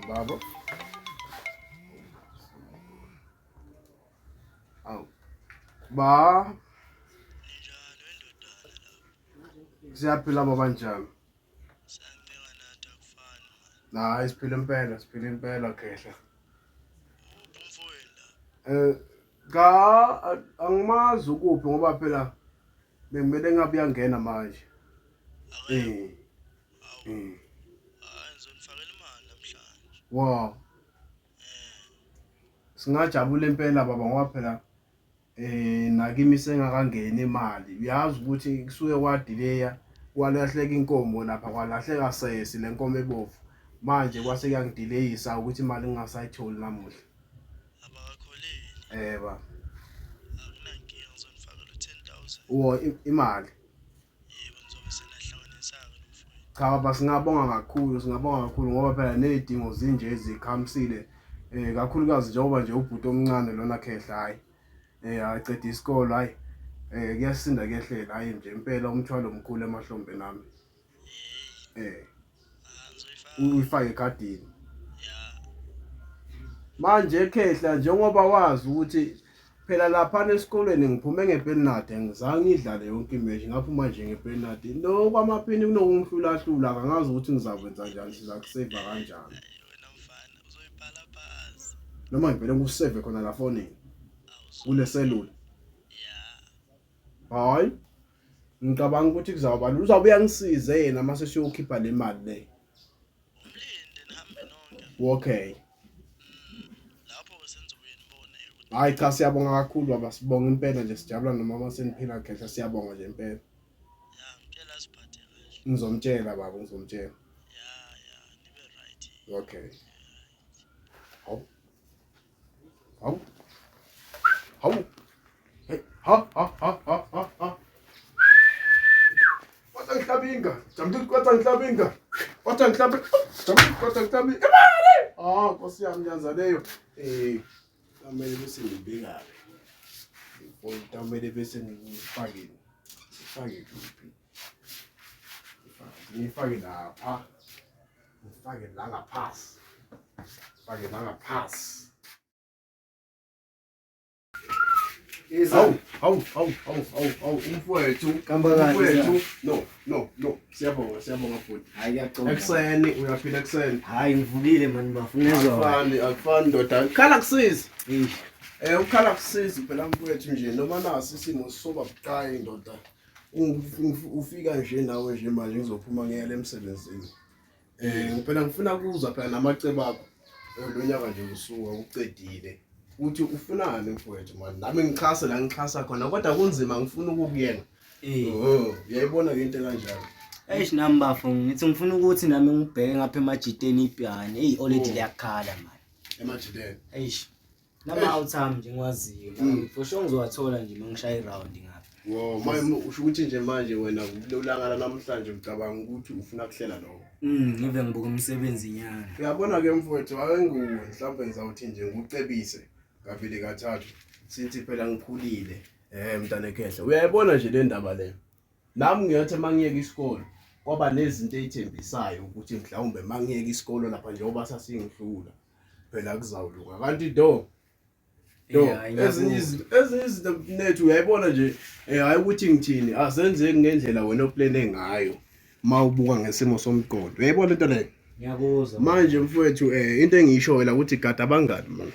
Baba. Ba. Siyaphila baba njani? Nah, isiphila impela khehla. Angimazi ukuphi ngoba phela bengimele ngabe uyangena manje. Wow. Singajabula impela baba ngoba phela nakimi sengakangena imali. Uyazi ukuthi kusuke kwadileya kwalahleka inkomo lapha kwalahleka sesi lenkomo ebovu. Manje kwase kuyangideleyisa ukuthi imali ngingasayitholi namuhla. Ba. Akunankinga ngizonifakela 10,000. Wo imali. Yebo nizobe senahlanganisaka nomfowethu. Cha baba singabonga kakhulu ngoba phela nezidingo zinje ezikhamisile kakhulukazi njengoba nje ubhuti omncane lona khehla hayi aceda isikole hayi kuyasinda kuyehlela hayi nje impela umthwalo omkhulu emahlombe nami uyifake ekhadini manje khehla njengoba wazi ukuthi phela lapha esikolweni ngiphume ngepenalty ngizange ngidlale yonke imatch ngaphuma nje ngepenalty no kwamaphini kunokungihlula angazi ukuthi ngizakwenza kanjani sizakusave kanjani Wena mfana uzoyibhala phansi. noma ngivele ngisave khona la fonini kule selula hayi ngicabanga ukuthi kuzawuba uzabuya ngisize yena mase siyokhipha le mali le Umlinde nihambe nonke. okay Lapho besenzobuye nibone ukuthi hayi cha siyabonga kakhulu baba sibonga impela nje sijabula noma seniphila khehla siyabonga nje impela ngitshela siphathe kahle. ngizomtshela baba ngizomtshela nibe right. okay hawu hey ha kwata ngihlabinga jamdile kwata ngihlabinga kwata ngihlabe jamdile kwata ngihlabe imali Nkosi yami nyanza leyo kamele bese ngibekayo Ntamele bese ngifake kuphi ngifake lapha ngifake la ngaphasi ngifake la ngaphasi hawu umfowethu no siyabonga futhi hayi yaqonda ekseni uyaphila ekseni hayi ngivukile mani bafunezwa akufani ndoda khala kusiza ukhala kusiza phela mfowethu nje noma nasi isimo sisoba buqhayi ndoda ufika nje nawe nje manje ngizophuma ngiyele emsebenzini phela ngifuna kuza phela namacebo akho lonyaka nje usuka ucedile uthi ufunani mfowethu manje nami ngixhasa khona kodwa kunzima ngifuna ukukuyena uyayibona into kanjalo nami bafo ngithi ngifuna ukuthi nami ngibheke ngapha emajiteni ipiyane already liyakhala manje emajiteni nama outtime nje ngiwaziyo for sure ngizowathola nje mangishaya iround ngapha manje usho ukuthi nje manje wena kulolanga namhlanje ucabanga ukuthi ufuna kuhlela lokho ngive ngibuka umsebenzi nyana uyabona ke mfowethu akenguwe mhlawumbe ngizawuthi nje ngikucebise kabili kathathu sithi phela ngikhulile mntana ekhehla uyayibona nje le ndaba le nami ngiyathi mangiyeka isikole kwaba nezinto ezithembisayo ukuthi mhlawumbe mangiyeka isikole lapha njengoba sasingihlula phela kuzawuluka kanti ezinye izinto nethu uyayibona nje hayi ukuthi ngithini asenzeki ngendlela wena oplane ngayo mawubuka ngesimo somqondo uyayibona into leyo ngiyakuzwa manje mfowethu into engiyisho la ukuthi gada abangani man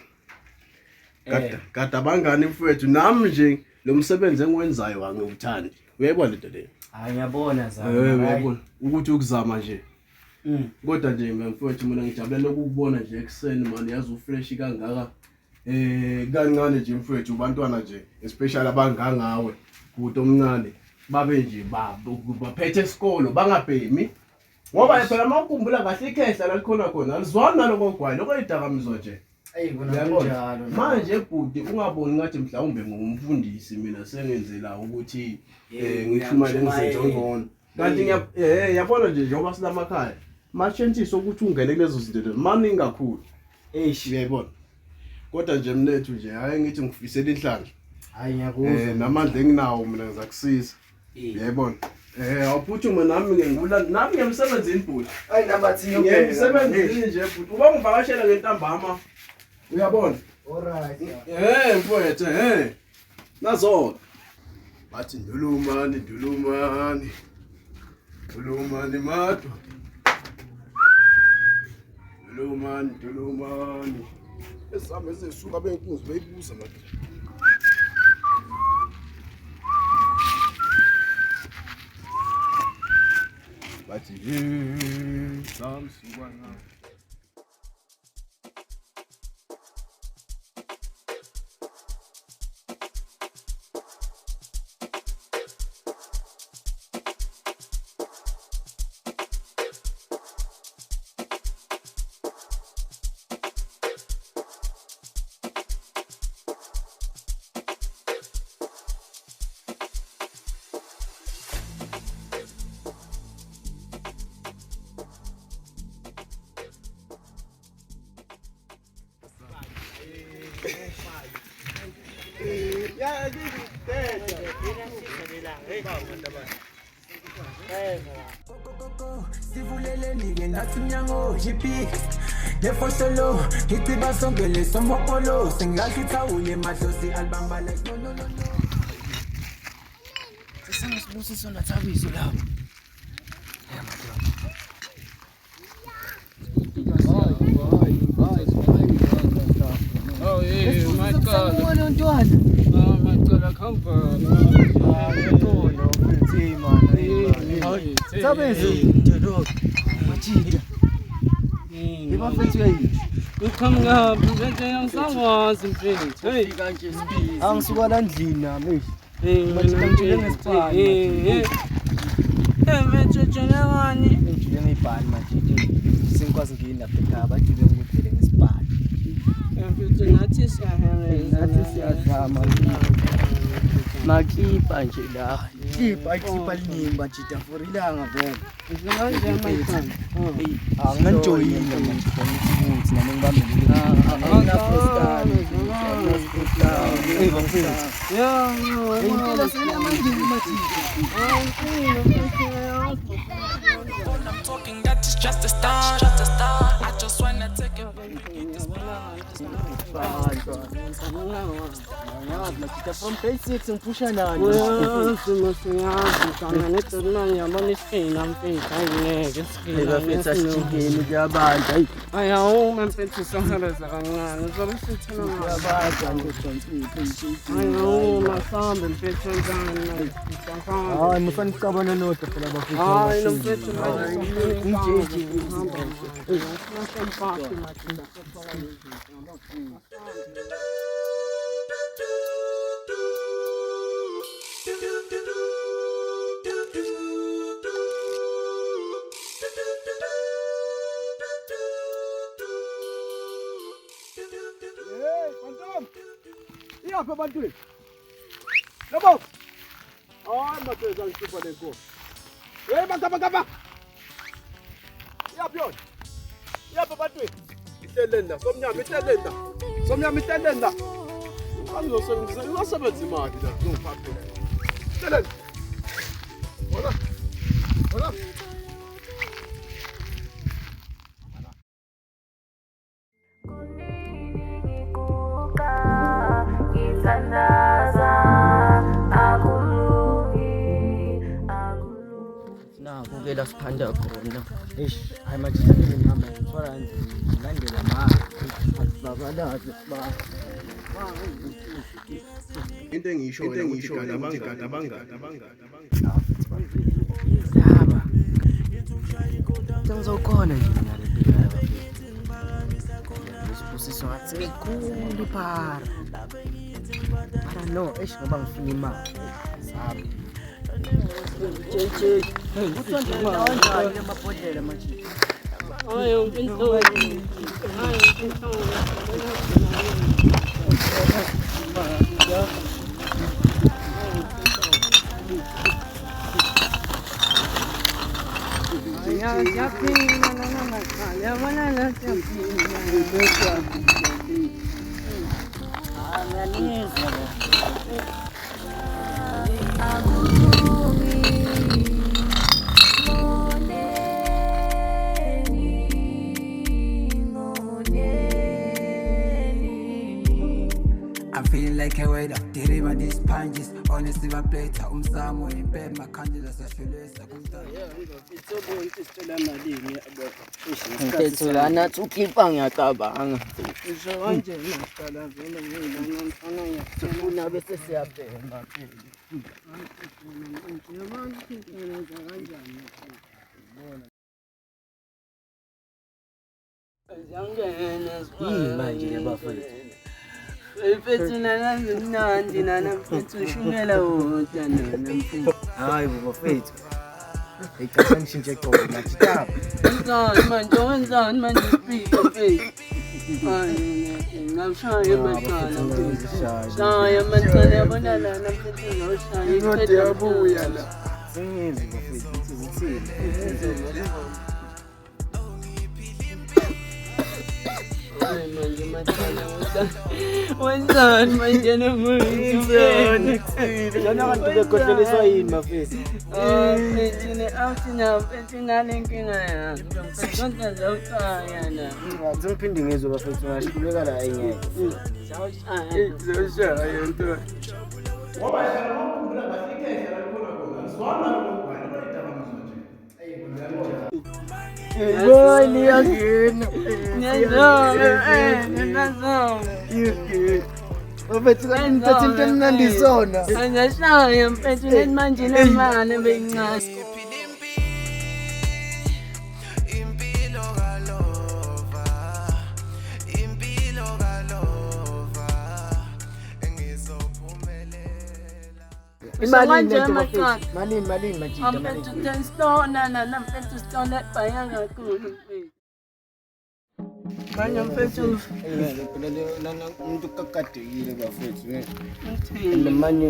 gada abangani mfowethu nami nje lo msebenzi engiwenzayo angikuthandi uyayibona into leyo hayi ngiyabona uyayibona ukuthi ukuzama nje kodwa nje mfowethu mina ngijabulela ukubona nje ekseni man yazi ufresh kangaka kancane nje mfowethu ubantwana nje especially abangangawe kude omncane babe nje baphethe isikolo bangabhemi ngoba phela mawukhumbula kahle ikhehla la khona alizwani naloko gwayi lokho idakamizwa nje kunjalo manje ebhuti ungaboni ngathi mhlawumbe ngumfundisi mina sengenzela ukuthi ngithumele ngizenze ngcono kanti yabona nje njengoba silamakhaya mashentshisi ukuthi ungene kulezo zinto lezo maningi kakhulu uyayibona kodwa nje mnethu nje hayi ngithi ngifisela inhlanhla hayi ngiyakuzwa namandla enginawo mina ngizakusiza uyayibona awuphuthume nami nami ngemsebenzini bhuti hayi nabathi ngemsebenzini nje bhuti uba ngivakashela ngentambama uyabona alright mfowethu nazo bathi ndulumani madwa ndulumani esame sesuka benkunzi beyibuza madwa bathi samsukwana sivuleleni-ke nathi mnyango jipi nefosolo iciba songele somopolo sengilahle ithawule madlozi alibamba like no sesangisibusiso nathabiso lapho Oh yeah, my God. angisuka la ndlini nami ngijule ngeyibhani manje sengikwazi ngini lapha ekhaya bajule ngikuphele ngesibhani Nathi siyazama makipa nje la kipa liningi bajida for ilanga vele anganjoyina manje ukuthi nami ngibambe I'm talking that is just a start I just wanna take a from page 6 ngipusha nani bafetha sijikeni kuyabanja hayi mufana ukabona nodwa phela iyaphi abantwini yabo hayi madoda ngihlupha le nkomo magaba iyaphi yona iyaphi abantwini ihleleni la somnyama ihleleni la angizosebenza imali la ngiphaphela ihleleni hola nakukela siphanda khona hayi manje ngihamba ngithwala ngilandela babalazi into engisho ukuthi abangani izaba sengizokhona nje mina le mpilo yabo isibusiso ngathi seyikhulu phara no ngoba ngifuna imali sabi amabhodlela manje siyaphila nana ngaqala yabona la siyaphila. I'm feeling like a waiter, deliver these punches. Honestly, I play to Samo in bed, my candidates are Thulane ukhipha ngiyacabanga. Ngisho kanje ngaqala vele mina nomfana Sifuna bese siyabhema. yabona ukuthi kanjani. Yini manje lebafowethu? Mfethu nanamnandi nanamfethu ushumela wodwa nanamfethu. Hayi bafowethu. Ngicela ngishintshe qobo manje tapa. Wenzani manje ufike mfethu. Ngawushaya emathala. Shaya emathala yabona la namfethu ngawushaya. Incwadi yabuya la. Sengizwe bafowethu uthini? Manje emathala wenzani manje nomfethu. Lona abantu bekhohleliswa yini bafowethu? Mfethu ne-out now mfethu nale nkinga yami. Mfethu konke zawushaya la. Ngiphinde ngizwe bafowethu ngashuleka la engeke. Zawushaya nto. Ngoba yena ngokukhumbula ngasikhethe la khona khona. Ngizwana lokubani bayidakamizwa nje. Boy niyangena. Bafowethu kanithatha into emnandisona. Angashaya mfethu manje nemali beyincane. Malini majida. Mfethu 10 stone na mfethu stone ebhaya kakhulu mfethu. Manje mfethu Lana umuntu kakadekile bafowethu. uthini? Manje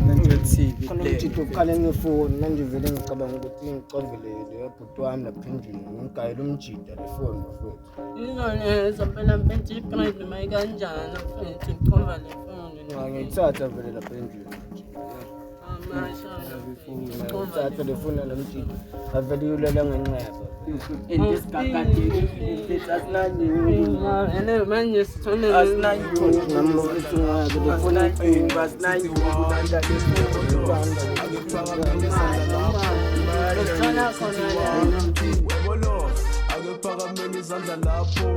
Manje uthini? khona umthetho ukhale ngefoni manje vele ngicabanga ukuthi ngicovelele ebhuti wami lapha endlini ngigayele umjida lefoni bafowethu. Izoneza phela mfethu igrade mayikanjani mfethu ikhomba le phone. Ngiyithatha vele lapha endlini. Mashallah. Ngiyithatha le phone nalo mjida. Avele ulela ngenxeba. Ene manje sithole Namufethu ngabe le phone sithole khona la. Ebolo akephakameni izandla lapho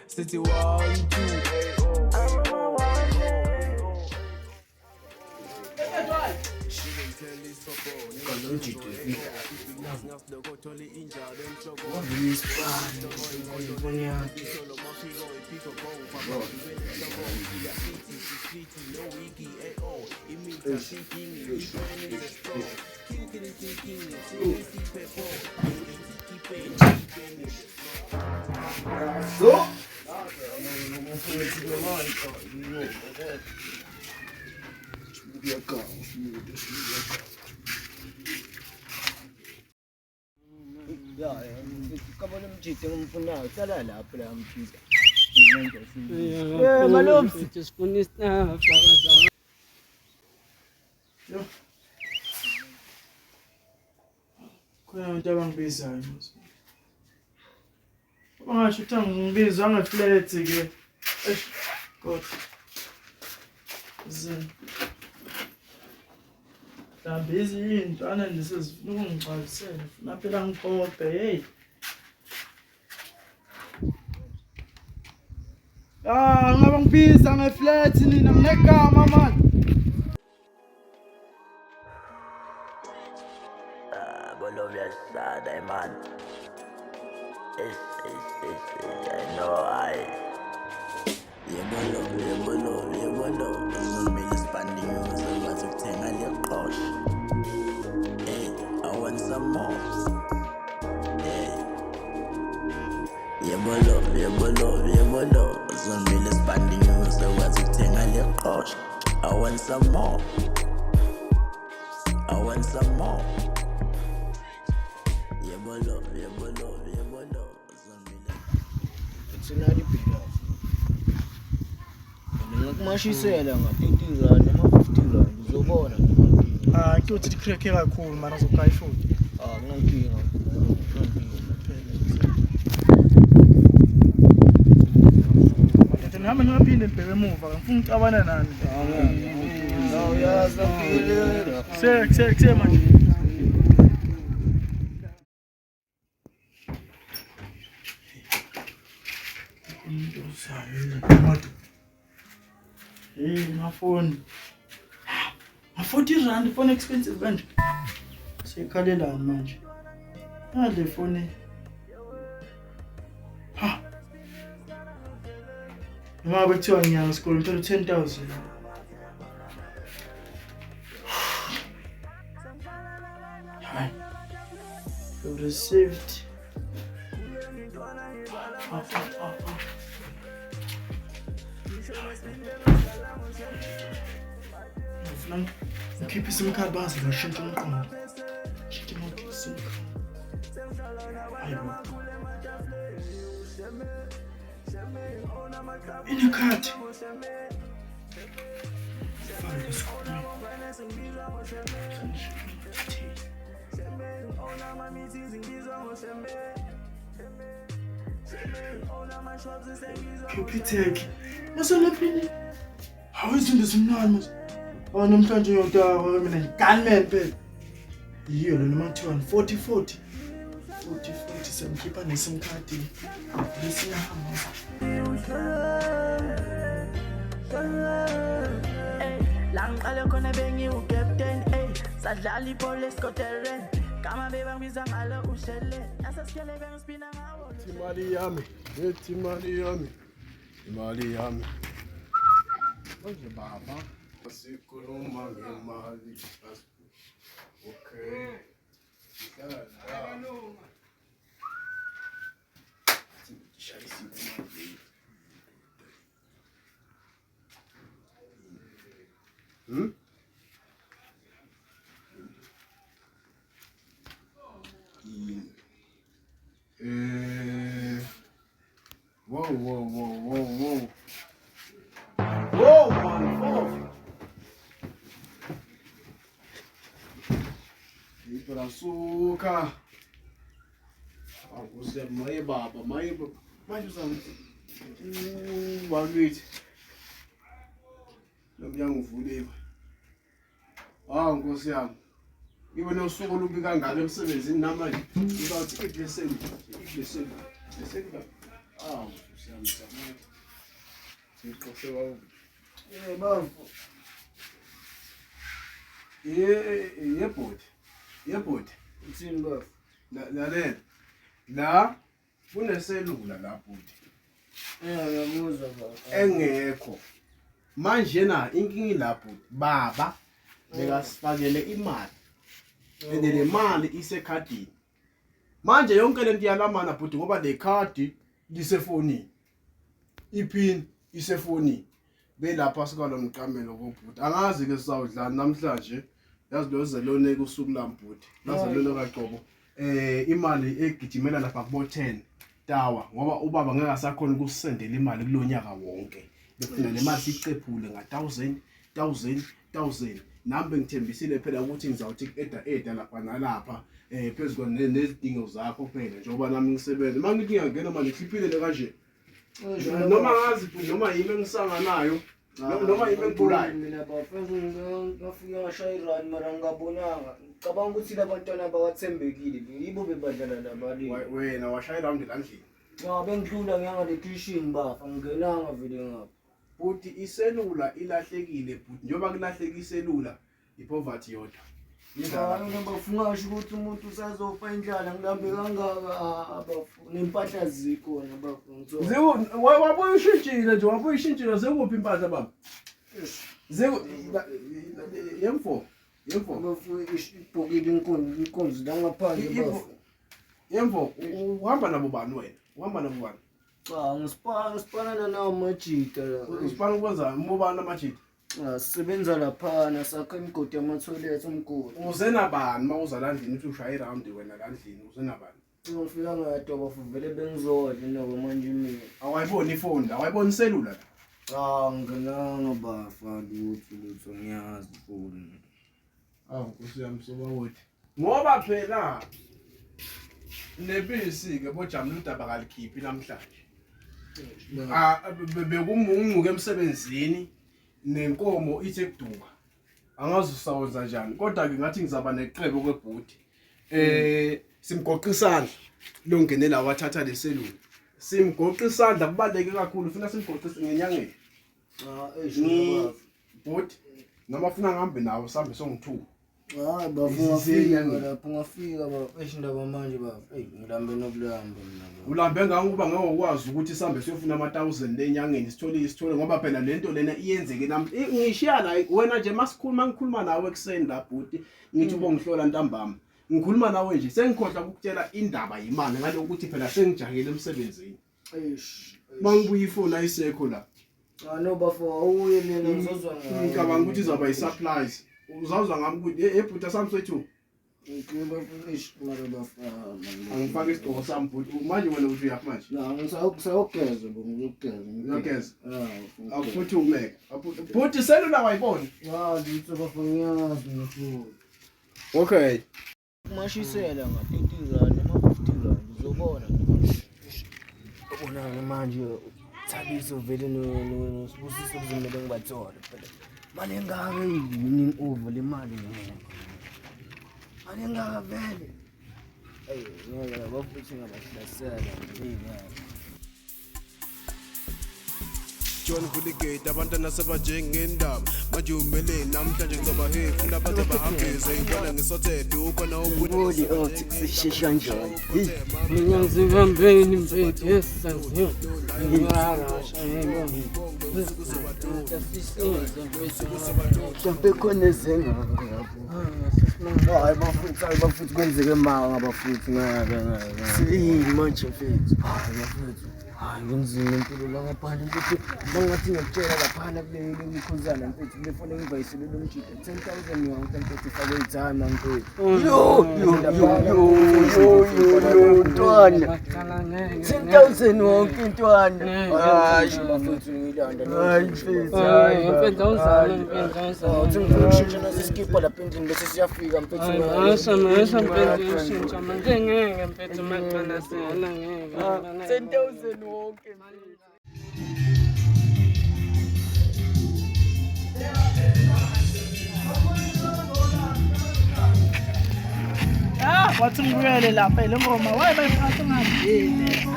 sithi 1 kabona umjida engimfunayo hlala lapho la mjida. Malobsi sifuna isitafa kaza. Khona abantu abangibizayo mos. Bangasho ukuthi ngibiza ngeflat ke. God. Zin. Mhlawumbe izintwana ndisezifuna ukungixabisela. Funa phela ngiqoqe hey. Ngaba ngibiza ngeflat nina nginegama man. Bolo sad, man. It's, I know Yebolo, uzongibili spending uzokwazi ukuthenga liqosha. Hey, I want some more. Hey. Yebolo, uzongibili spending uzokwazi ukuthenga liqosha. I want some more. Yebolo. Sinali phela. Ngingakumashisela nga-30 rand ama-50 rand uzobona nginkinga. Kuyothi likhrekhe kakhulu mara uzogaya futhi. Nginkinga. Ngihambe ngingaphinde ngibheke emuva ngifuna ukucabana nani. Uyazi Kuse manje. My phone. 40 rand phone expensive kanje. Sekhalelani manje. Le phone. Noma bekuthiwa ngiya ngesikole ngithola 10,000. Hayi. You received. Keep some card bars and shit on the phone. Shit on the phone. In the card. Find the school. Take. What's on the penny? How is this enormous? Oh, I'm trying to get gunman, babe. You're the number 2 40 some keeper and some card. Listen, lang qale khona bengiwu captain sadlala ibhola eScotland kama bebangibiza ngalo ushele asasikele bengispina ngawo imali yami manje baba sikhuluma ngemali okay Whoa, man, Ibrasuka. Akuse maye baba, manje uzangithi. Wakithi. Lomnyango uvuliwe. Nkosi yami. Ibe nosuku olubi kangaka emsebenzini namanje. Uzawuthi iblessing. Siyamsama. Siqoqe wawo. Bafo. Yebhodi. Uthini bafo? Lalela. La kuneselula la bhodi. Ngiyamuzwa baba. Engekho. Manje na inkingi lapho baba bekasifakele imali. Ende le mali isekhadini. Manje yonke lento yalamana bhuti ngoba le khadi lisefonini. Ipin isefonini. Belapha sikalo mqamelo kubhuti. Angazi ke sawudlana namhlanje. Yazi lo zeloneke usuku lambhuti. Lazelona kaQobo. Imali egijimela lapha kubo 10 tawa ngoba ubaba ngeke asakhona ukusendela imali kulonyaka wonke. Befuna le mali sicephule nga1000 nambe ngithembisile phela ukuthi ngizawuthi eda lapha nalapha phezulu nezidingo zakho phela njengoba nami ngisebenza mangithi ngiyangena manje khipile kanje noma ngazi noma yimi engisanganayo noma yimi engibulayo mina bafethu ngafika ngashayirani mara ngabonanga cabanga ukuthi labantwana bawathembekile yibo bebadlala labali wena washayela round landlini bengidlula ngiyangale kitchen bafa ngingenanga vele ngapha futhi iselula ilahlekile futhi njoba kulahleka iselula ipoverty yodwa Ngiyabona bafungasho ukuthi umuntu usazofa indlala ngilambe kangaka abafuna impahla zikhona bafuna. Zeko wabuye ushintshile nje wabuye ushintshile sekuphi impahla baba? Zeko yemfo bafuna ibhokile inkonzo la ngaphandle bafuna. Yemfo uhamba nabo bani wena? Uhamba nabo bani? Cha ngisipana nawo majita la. Usipana ukwenza umobani amajita? Sisebenza laphana sakha imigodi yama-toilet umgodi. Uzena bani mawuza landlini uthi ushaya iround wena landlini uzena bani? Ngifika ngedwa bafuvele bengizodla nabo manje mina. Awayibona ifoni, awayibona iselula. Nginanga bafa lutho ngiyazi ifoni. Nkosi yami sobawothi. Ngoba phela nebisi ke bojamula udaba kalikhiphi namhlanje. Bekumungquke emsebenzini nenkomo ithe kuduka. Angazi usawuza kanjani kodwa ke ngathi ngizaba neqhebo kwebhodi. Simgoqa isandla lo ngenela wathatha leselula. Simgoqa isandla kubaleke kakhulu ufuna simgoqise ngenyangeni. Bhodi noma ufuna ngihambe nawe sambe songithuka. Bafika lapho ngafika indaba manje baba. Ngilambe nokulamba mina. Ulambe ngangikuba ngekwazi ukuthi sambe siyofuna ama1000 lenyangeni sithole ngoba phela lento lena iyenzeke nami. Ngishiya la wena nje mangikhuluma nawe ekseni la bhodi ngithi ubongihlola ntambama. Ngikhuluma nawe nje sengikhohlwa ukutshela indaba yimali ngale ukuthi phela sengijahile emsebenzini. Mangibuya ifoni ayisekho la. No bafo awuye mina ngizozwa ngayo. Ngicabanga ukuthi izaba yi-surprise. Uzawuzwa ngami ukuthi ebhuta sami swethu. Mara bafo. Angifake isigqoko sami bhuti. Manje wena uthi uyaphi manje? Ngisayogeza ngiyogeza. Uyageza? Akufuthi umeka. Bhuti selula wayibona? Lutho bafo ngiyazi ngifuna. Okay. Mashisela nga-30 rand ama-50 rand uzobona. Ubona manje Thabiso vele nosibusiso kuzomele ngibathole phela. Mali engaka yini over le mali mina. Mali engaka vele. Ngeke bafuthi ngabahlasela ngeke. John Kuligate abantwana sebanjengendaba manje umele namhlanje ngizoba funa baze bahambise ngibona ngisothethe ukhona Body othi sishesha kanjani. Mina ngizibambeni mfethu yesaziyo. Ngiyarasha yebo. Mhlawumbe khona ezengako lapho. Hayi bafuthi kwenzeke mawa ngabafuthi ngeke. Siyini manje mfethu. Bafuthu. Hayi ngenzini impilo la ngaphandle ukuthi bangathi ngiyakutshela laphana kule mikhuzana mfethu ngifuna ngivayisele lo mjida 10,000 yonke mfethu ifake ithana mfethu. Yo ntwana. 10,000 wonke ntwana. Hayi bafuthu ngilanda. Hayi mfethu. Hayi mfethu awuzana mfethu. Uthi ngifuna ukushintsha nasiskipha lapha endlini bese siyafika mfethu. Masha mfethu ushintsha manje ngeke mfethu maqala siyala ngeke. 10,000 wonke wathi ngibuyele lapha le ngoma wayebayiphatha ngavile.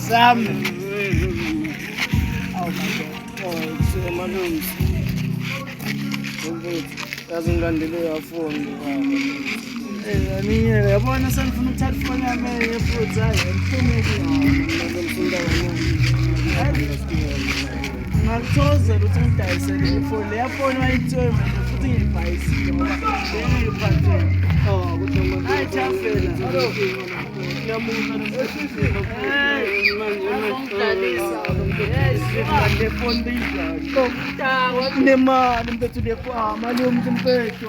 Sami. Malungisi. Mfethu yazi ngilandele yafoni Ninye yabona senifuna ukuthatha ifoni yami yefuthi hayi ngakuthokozela ukuthi ngidayisele ifoni leya foni wayithemba futhi ngiyibhayisile ngoba ngiyiphathele. Hayi chafela. Ngiyamuza nomsebenzi. Le foni deyidlala. Kodwa nemali mfethu le foni mali yomuntu mfethu.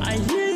I hear